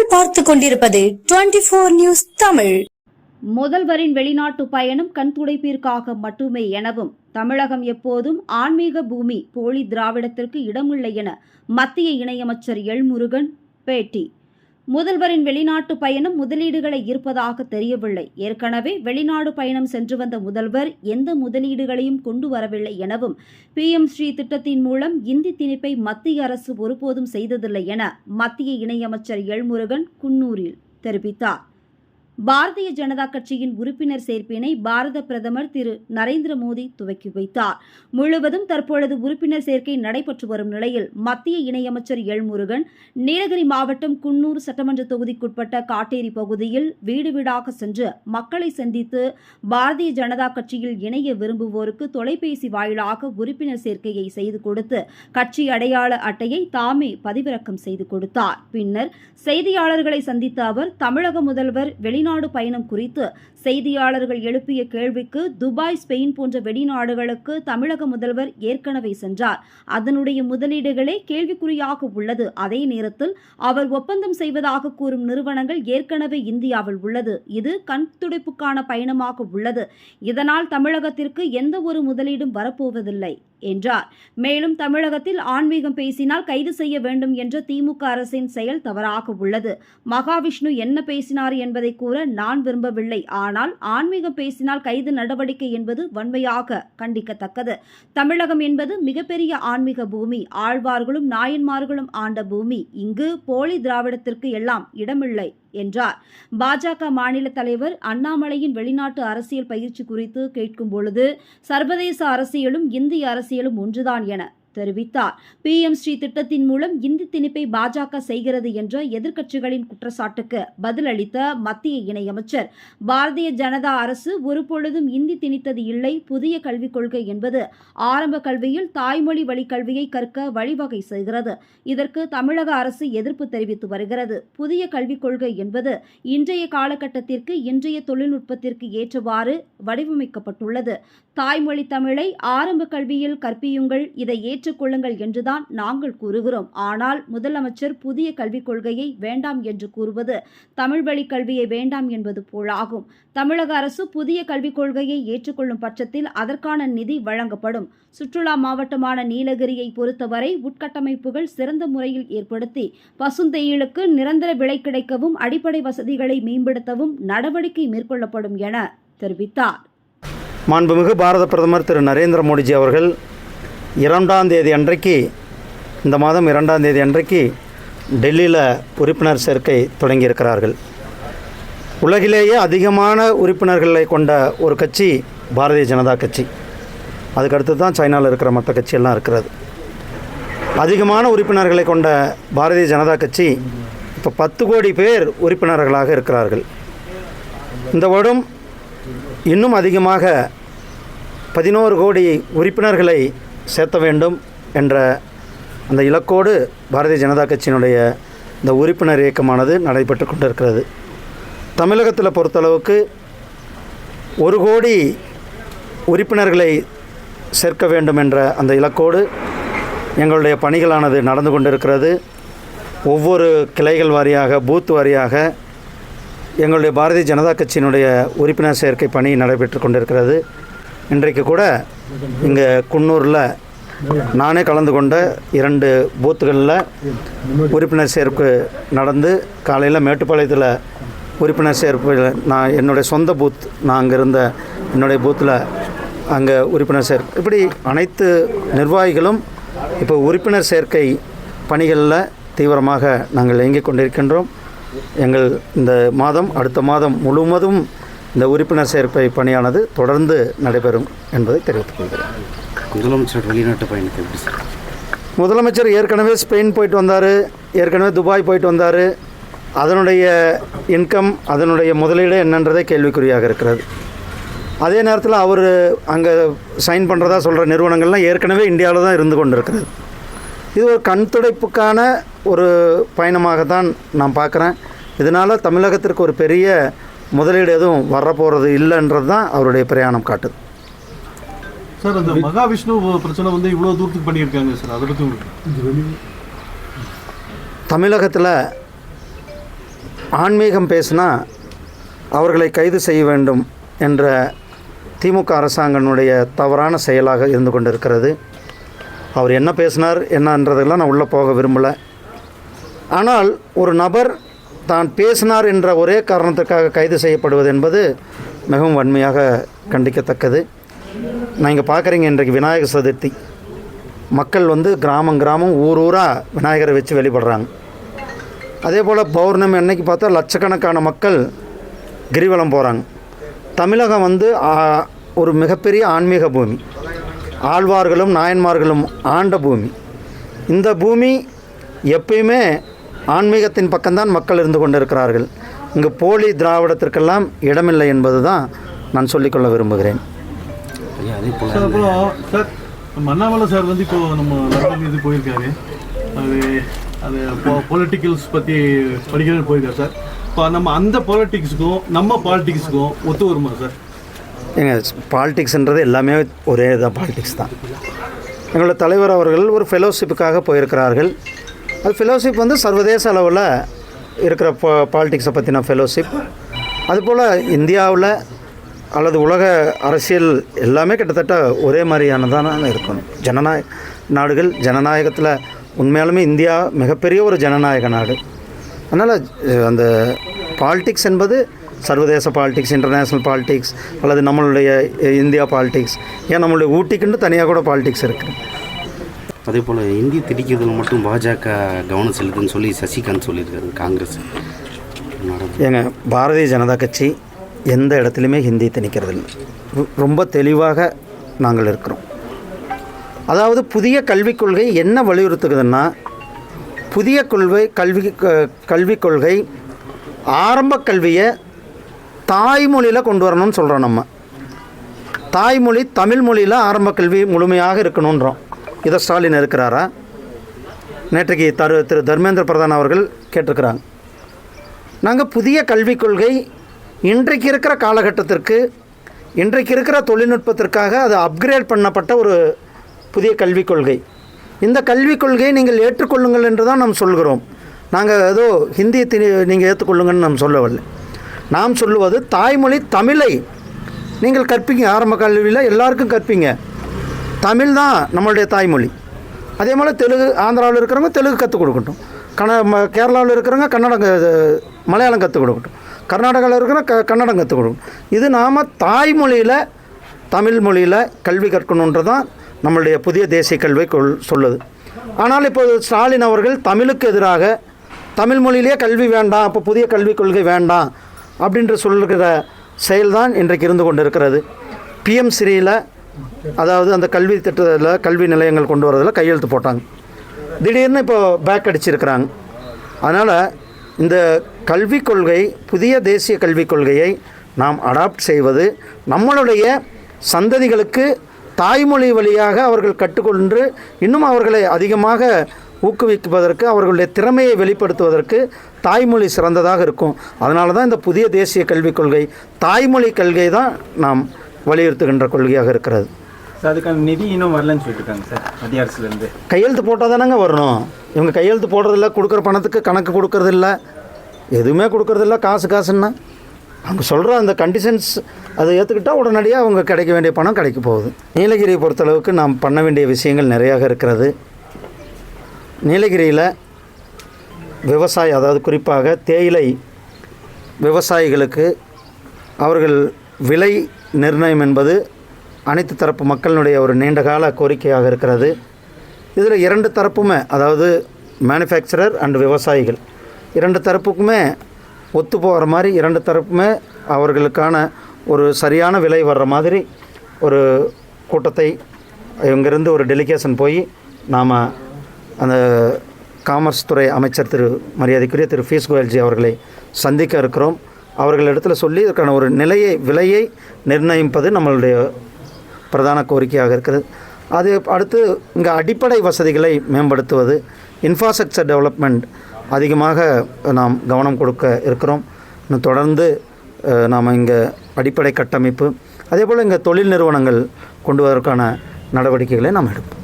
நீங்கள் பார்த்துக் கொண்டிருப்பது 24 நியூஸ் தமிழ். முதல்வரின் வெளிநாட்டு பயணம் கண்துடைப்பிற்காக மட்டுமே எனவும் தமிழகம் எப்போதும் ஆன்மீக பூமி, போலி திராவிடத்திற்கு இடமில்லை என மத்திய இணையமைச்சர் எல் முருகன் பேட்டி. முதல்வரின் வெளிநாட்டு பயணம் முதலீடுகளை ஈர்ப்பதாக தெரியவில்லை. ஏற்கனவே வெளிநாடு பயணம் சென்று வந்த முதல்வர் எந்த முதலீடுகளையும் கொண்டு வரவில்லை எனவும் PM ஸ்ரீ திட்டத்தின் மூலம் இந்தி திணிப்பை மத்திய அரசு ஒருபோதும் செய்ததில்லை என மத்திய இணையமைச்சர் எல் முருகன் குன்னூரில் தெரிவித்தார். பாரதிய ஜனதா கட்சியின் உறுப்பினர் சேர்ப்பினை பாரத பிரதமர் திரு நரேந்திர மோடி துவக்கி வைத்தார். முழுவதும் தற்பொழுது உறுப்பினர் சேர்க்கை நடைபெற்று வரும் நிலையில் மத்திய இணையமைச்சர் எல் முருகன் நீலகிரி மாவட்டம் குன்னூர் சட்டமன்ற தொகுதிக்குட்பட்ட காட்டேரி பகுதியில் வீடு வீடாக சென்று மக்களை சந்தித்து பாரதிய ஜனதா கட்சியில் இணைய விரும்புவோருக்கு தொலைபேசி வாயிலாக உறுப்பினர் சேர்க்கையை செய்து கொடுத்து கட்சி அடையாள அட்டையை தாமே பதிவிறக்கம் செய்து கொடுத்தார். பின்னர் செய்தியாளர்களை சந்தித்த அவர் தமிழக முதல்வர் வெளிநாடு பயணம் குறித்து செய்தியாளர்கள் எழுப்பிய கேள்விக்கு துபாய், ஸ்பெயின் போன்ற வெளிநாடுகளுக்கு தமிழக முதல்வர் ஏற்கனவே சென்றார். அதனுடைய முதலீடுகளே கேள்விக்குறியாக உள்ளது. அதே நேரத்தில் அவர் ஒப்பந்தம் செய்வதாக கூறும் நிறுவனங்கள் ஏற்கனவே இந்தியாவில் உள்ளது. இது கண்துடைப்புக்கான பயணமாக உள்ளது. இதனால் தமிழகத்திற்கு எந்த ஒரு முதலீடும் வரப்போவதில்லை என்றார். மேலும் தமிழகத்தில் ஆன்மீகம் பேசினால் கைது செய்ய வேண்டும் என்ற திமுக அரசின் செயல் தவறாக உள்ளது. மகாவிஷ்ணு என்ன பேசினார் என்பதை கூற நான் விரும்பவில்லை. ஆனால் ஆன்மீகம் பேசினால் கைது நடவடிக்கை என்பது வன்மையாக கண்டிக்கத்தக்கது. தமிழகம் என்பது மிகப்பெரிய ஆன்மீக பூமி. ஆழ்வார்களும் நாயன்மார்களும் ஆண்ட பூமி. இங்கு போலி திராவிடத்திற்கு எல்லாம் இடமில்லை என்றார். பாஜக மாநில தலைவர் அண்ணாமலையின் வெளிநாட்டு அரசியல் பயிற்சி குறித்து கேட்கும் பொழுது சர்வதேச அரசியலும் இந்திய அரசியலும் ஒன்றுதான் என தெரிவித்தார். PM ஸ்ரீ திட்டத்தின் மூலம் இந்தி திணிப்பை பாஜக செய்கிறது என்ற எதிர்க்கட்சிகளின் குற்றச்சாட்டுக்கு பதிலளித்த மத்திய இணையமைச்சர், பாரதிய ஜனதா அரசு ஒருபொழுதும் இந்தி திணித்தது இல்லை. புதிய கல்விக் கொள்கை என்பது ஆரம்ப கல்வியில் தாய்மொழி வழி கல்வியை கற்க வழிவகை செய்கிறது. இதற்கு தமிழக அரசு எதிர்ப்பு தெரிவித்து வருகிறது. புதிய கல்விக் கொள்கை என்பது இன்றைய காலகட்டத்திற்கு, இன்றைய தொழில்நுட்பத்திற்கு ஏற்றவாறு வடிவமைக்கப்பட்டுள்ளது. தாய்மொழி தமிழை ஆரம்ப கல்வியில் கற்பியுங்கள், இதை ஏற்றுக்கொள்ளுங்கள் என்றுதான் நாங்கள் கூறுகிறோம். ஆனால் முதலமைச்சர் புதிய கல்விக் கொள்கையை வேண்டாம் என்று கூறுவது தமிழ் வழி கல்வியை வேண்டாம் என்பது போலாகும். தமிழக அரசு புதிய கல்விக் கொள்கையை ஏற்றுக்கொள்ளும் பட்சத்தில் அதற்கான நிதி வழங்கப்படும். சுற்றுலா மாவட்டமான நீலகிரியை பொறுத்தவரை உட்கட்டமைப்புகள் சிறந்த முறையில் ஏற்படுத்தி பசுந்தெயிலுக்கு நிரந்தர விலை கிடைக்கவும் அடிப்படை வசதிகளை மேம்படுத்தவும் நடவடிக்கை மேற்கொள்ளப்படும் என தெரிவித்தார். மாண்புமிகு பாரத பிரதமர் திரு நரேந்திர மோடிஜி அவர்கள் 2ஆம் தேதி அன்றைக்கு, இந்த மாதம் 2ஆம் தேதி அன்றைக்கு டெல்லியில் உறுப்பினர் சேர்க்கை தொடங்கியிருக்கிறார்கள். உலகிலேயே அதிகமான உறுப்பினர்களை கொண்ட ஒரு கட்சி பாரதிய ஜனதா கட்சி. அதுக்கடுத்து தான் சைனாவில் இருக்கிற மற்ற கட்சியெல்லாம் இருக்கிறது. அதிகமான உறுப்பினர்களை கொண்ட பாரதிய ஜனதா கட்சி இப்போ 10 கோடி பேர் உறுப்பினர்களாக இருக்கிறார்கள். இந்த வருடம் இன்னும் அதிகமாக 11 கோடி உறுப்பினர்களை சேர்த்த வேண்டும் என்ற அந்த இலக்கோடு பாரதிய ஜனதா கட்சியினுடைய இந்த உறுப்பினர் இயக்கமானது நடைபெற்று கொண்டிருக்கிறது. தமிழகத்தில் பொறுத்தளவுக்கு 1 கோடி உறுப்பினர்களை சேர்க்க வேண்டும் என்ற அந்த இலக்கோடு எங்களுடைய பணிகளானது நடந்து கொண்டிருக்கிறது. ஒவ்வொரு கிளைகள் வாரியாக, பூத் வாரியாக எங்களுடைய பாரதிய ஜனதா கட்சியினுடைய உறுப்பினர் சேர்க்கை பணி நடைபெற்று கொண்டிருக்கிறது. இன்றைக்கு கூட இங்கே குன்னூரில் நானே கலந்து கொண்ட 2 பூத்துகளில் உறுப்பினர் சேர்ப்பு நடந்து, காலையில் மேட்டுப்பாளையத்தில் உறுப்பினர் சேர்ப்பு, நான் என்னுடைய சொந்த பூத், நான் அங்கே இருந்த என்னுடைய பூத்தில் அங்கே உறுப்பினர் சேர்ப்பு, இப்படி அனைத்து நிர்வாகிகளும் இப்போ உறுப்பினர் சேர்க்கை பணிகளில் தீவிரமாக நாங்கள் இயங்கிக் கொண்டிருக்கின்றோம். எங்கள் இந்த மாதம், அடுத்த மாதம் முழுவதும் இந்த உறுப்பினர் சேர்ப்பை பணியானது தொடர்ந்து நடைபெறும் என்பதை தெரிவித்துக் கொள்கிறேன். முதலமைச்சர் வெளிநாட்டு பயணத்தை எப்படி சார்? முதலமைச்சர் ஏற்கனவே ஸ்பெயின் போயிட்டு வந்தார், ஏற்கனவே துபாய் போயிட்டு வந்தார். அதனுடைய இன்கம், அதனுடைய முதலீடு என்னன்றதே கேள்விக்குறியாக இருக்கிறது. அதே நேரத்தில் அவர் அங்கே சைன் பண்ணுறதா சொல்கிற நிறுவனங்கள்லாம் ஏற்கனவே இந்தியாவில் தான் இருந்து கொண்டு இருக்கிறது. இது ஒரு கண்துடைப்புக்கான ஒரு பயணமாக தான் நான் பார்க்குறேன். இதனால் தமிழகத்திற்கு ஒரு பெரிய முதலீடு எதுவும் வரப்போகிறது இல்லைன்றது தான் அவருடைய பிரயாணம் காட்டுது. சார், அந்த மகாவிஷ்ணு பிரச்சனை வந்து இவ்வளோ தூரத்துக்கு பண்ணியிருக்காங்க சார், அதை பற்றி உங்களுக்கு? தமிழகத்தில் ஆன்மீகம் பேசினா அவர்களை கைது செய்ய வேண்டும் என்ற திமுக அரசாங்கனுடைய தவறான செயலாக இருந்து கொண்டிருக்கிறது. அவர் என்ன பேசினார் என்னன்றதெல்லாம் நான் உள்ளே போக விரும்பலை. ஆனால் ஒரு நபர் தான் பேசினார் என்ற ஒரே காரணத்திற்காக கைது செய்யப்படுவது என்பது மிகவும் வன்மையாக கண்டிக்கத்தக்கது. நான் இங்கே பார்க்குறீங்க, இன்றைக்கு விநாயகர் சதுர்த்தி. மக்கள் கிராமம் ஊர் ஊராக விநாயகரை வச்சு வழிபடுறாங்க. அதே போல் பௌர்ணமி அன்னைக்கு பார்த்தா லட்சக்கணக்கான மக்கள் கிரிவலம் போகிறாங்க. தமிழகம் ஒரு மிகப்பெரிய ஆன்மீக பூமி, ஆழ்வார்களும் நாயன்மார்களும் ஆண்ட பூமி. இந்த பூமி எப்பயுமே ஆன்மீகத்தின் பக்கம்தான் மக்கள் இருந்து கொண்டிருக்கிறார்கள். இங்கு போலி திராவிடத்திற்கெல்லாம் இடமில்லை என்பது தான் நான் சொல்லிக்கொள்ள விரும்புகிறேன். சார் அப்புறம் சார் அண்ணாமலை சார் இப்போ நம்ம லண்டன் இது போயிருக்காரு. அது பொலிட்டிக்கல்ஸ் பற்றி படிக்கிறேன்னு போயிருக்காரு சார். இப்போ நம்ம அந்த பாலிட்டிக்ஸுக்கும் நம்ம பாலிட்டிக்ஸுக்கும் ஒத்து வருமா சார்? ஏங்க, பாலிட்டிக்ஸ்ன்றது எல்லாமே ஒரே தான், பாலிட்டிக்ஸ் தான். எங்களோட தலைவர் அவர்கள் ஒரு ஃபெலோஷிப்புக்காக போயிருக்கிறார்கள். அது ஃபெலோஷிப் சர்வதேச அளவில் இருக்கிற பாலிட்டிக்ஸை பற்றின ஃபெலோஷிப். அதுபோல் இந்தியாவில் அல்லது உலக அரசியல் எல்லாமே கிட்டத்தட்ட ஒரே மாதிரியானதான இருக்கணும். நாடுகள் ஜனநாயகத்தில் உண்மையாலுமே இந்தியா மிகப்பெரிய ஒரு ஜனநாயக நாடு. அதனால் அந்த பாலிட்டிக்ஸ் என்பது சர்வதேச பாலிட்டிக்ஸ், இன்டர்நேஷ்னல் பாலிட்டிக்ஸ் அல்லது நம்மளுடைய இந்தியா பாலிட்டிக்ஸ், ஏன் நம்மளுடைய ஊட்டிக்குன்னு தனியாக கூட பாலிட்டிக்ஸ் இருக்குது. அதே போல் இந்தி திணிக்கிறதுல மட்டும் பாஜக கவனம் செலுத்துன்னு சொல்லி சசிகாந்த் சொல்லியிருக்காரு. காங்கிரஸ் ஏங்க, பாரதிய ஜனதா கட்சி எந்த இடத்துலையுமே ஹிந்தி திணிக்கிறது இல்லை. ரொம்ப தெளிவாக நாங்கள் இருக்கிறோம். அதாவது புதிய கல்விக் கொள்கை என்ன வலியுறுத்துக்குதுன்னா, புதிய கல்விக் கொள்கை ஆரம்ப கல்வியை தாய்மொழியில் கொண்டு வரணும்னு சொல்கிறோம். நம்ம தாய்மொழி தமிழ் மொழியில் ஆரம்ப கல்வி முழுமையாக இருக்கணுன்றோம். இதை ஸ்டாலின் இருக்கிறாரா? நேற்றைக்கு திரு தர்மேந்திர பிரதான் அவர்கள் கேட்டிருக்கிறாங்க. நாங்கள் புதிய கல்விக் கொள்கை இன்றைக்கு இருக்கிற காலகட்டத்திற்கு, இன்றைக்கு இருக்கிற தொழில்நுட்பத்திற்காக அது அப்கிரேட் பண்ணப்பட்ட ஒரு புதிய கல்விக் கொள்கை. இந்த கல்விக் கொள்கையை நீங்கள் ஏற்றுக்கொள்ளுங்கள் என்று தான் நாம் சொல்கிறோம். நாங்கள் ஏதோ ஹிந்தி நீங்கள் ஏற்றுக்கொள்ளுங்கன்னு நாம் சொல்லவில்லை. நாம் சொல்லுவது தாய்மொழி தமிழை நீங்கள் கற்பீங்க. ஆரம்ப கல்வியில் எல்லாருக்கும் கற்பீங்க. தமிழ் தான் நம்மளுடைய தாய்மொழி. அதே போல் தெலுங்கு, ஆந்திராவில் இருக்கிறவங்க தெலுங்கு கற்றுக் கொடுக்கட்டும். கேரளாவில் இருக்கிறவங்க மலையாளம் கற்றுக் கொடுக்கட்டும். கர்நாடகாவில் இருக்கிற கன்னடம் கற்றுக் கொடுக்கணும். இது நாம் தாய்மொழியில் தமிழ் மொழியில் கல்வி கற்கணுன்றதான் நம்மளுடைய புதிய தேசிய கல்வி சொல்லுது. ஆனால் இப்போது ஸ்டாலின் அவர்கள் தமிழுக்கு எதிராக தமிழ் மொழியிலேயே கல்வி வேண்டாம், அப்போ புதிய கல்விக் கொள்கை வேண்டாம் அப்படின்ற சொல்லுகிற செயல்தான் இன்றைக்கு இருந்து கொண்டு இருக்கிறது. பிஎம்ஸ்ரீயில், அதாவது அந்த கல்வி திட்டத்தில் கல்வி நிலையங்கள் கொண்டு வரதில் கையெழுத்து போட்டாங்க. திடீர்னு இப்போ பேக் அடிச்சிருக்கிறாங்க. அதனால் இந்த கல்விக் கொள்கை, புதிய தேசிய கல்விக் கொள்கையை நாம் அடாப்ட் செய்வது நம்மளுடைய சந்ததிகளுக்கு தாய்மொழி வழியாக அவர்கள் கற்றுக்கொண்டு இன்னும் அவர்களை அதிகமாக ஊக்குவிப்பதற்கு, அவர்களுடைய திறமையை வெளிப்படுத்துவதற்கு தாய்மொழி சிறந்ததாக இருக்கும். அதனால தான் இந்த புதிய தேசிய கல்விக் கொள்கை தாய்மொழி கொள்கை தான் நாம் வலியுறுத்துகின்ற கொள்கையாக இருக்கிறது. அதுக்கான நிதி இன்னும் வரலன்னு சொல்லியிருக்காங்க சார் மத்திய அரசுலேருந்து. கையெழுத்து போட்டால் தானேங்க வரணும். இவங்க கையெழுத்து போடுறதில்ல, கொடுக்குற பணத்துக்கு கணக்கு கொடுக்கறதில்ல, எதுவுமே கொடுக்கறதில்ல. காசுன்னா அவங்க சொல்கிற அந்த கண்டிஷன்ஸ் அதை ஏற்றுக்கிட்டால் உடனடியாக அவங்க கிடைக்க வேண்டிய பணம் கிடைக்க போகுது. நீலகிரியை பொறுத்தளவுக்கு நாம் பண்ண வேண்டிய விஷயங்கள் நிறையாக இருக்கிறது. நீலகிரியில் விவசாயி, அதாவது குறிப்பாக தேயிலை விவசாயிகளுக்கு அவர்கள் விலை நிர்ணயம் என்பது அனைத்து தரப்பு மக்களினுடைய ஒரு நீண்டகால கோரிக்கையாக இருக்கிறது. இதில் இரண்டு தரப்புமே, அதாவது மேனுஃபேக்சரர் அண்ட் விவசாயிகள் இரண்டு தரப்புக்குமே ஒத்து போகிற மாதிரி, இரண்டு தரப்புமே அவர்களுக்கான ஒரு சரியான விலை வர்ற மாதிரி ஒரு கூட்டத்தை, இவங்கிருந்து ஒரு டெலிகேஷன் போய் நாம் அந்த காமர்ஸ் துறை அமைச்சர் மரியாதைக்குரிய திரு பியூஷ் கோயல்ஜி அவர்களை சந்திக்க இருக்கிறோம். அவர்களிடத்தில் சொல்லி இதற்கான ஒரு விலையை நிர்ணயிப்பது நம்மளுடைய பிரதான கோரிக்கையாக இருக்கிறது. அது அடுத்து இங்கே அடிப்படை வசதிகளை மேம்படுத்துவது, இன்ஃப்ராஸ்ட்ரக்சர் டெவலப்மெண்ட் அதிகமாக நாம் கவனம் கொடுக்க இருக்கிறோம். இன்னும் தொடர்ந்து நாம் இங்கே அடிப்படை கட்டமைப்பு, அதே போல் இங்கே தொழில் நிறுவனங்கள் கொண்டு வருவதற்கான நடவடிக்கைகளை நாம் எடுப்போம்.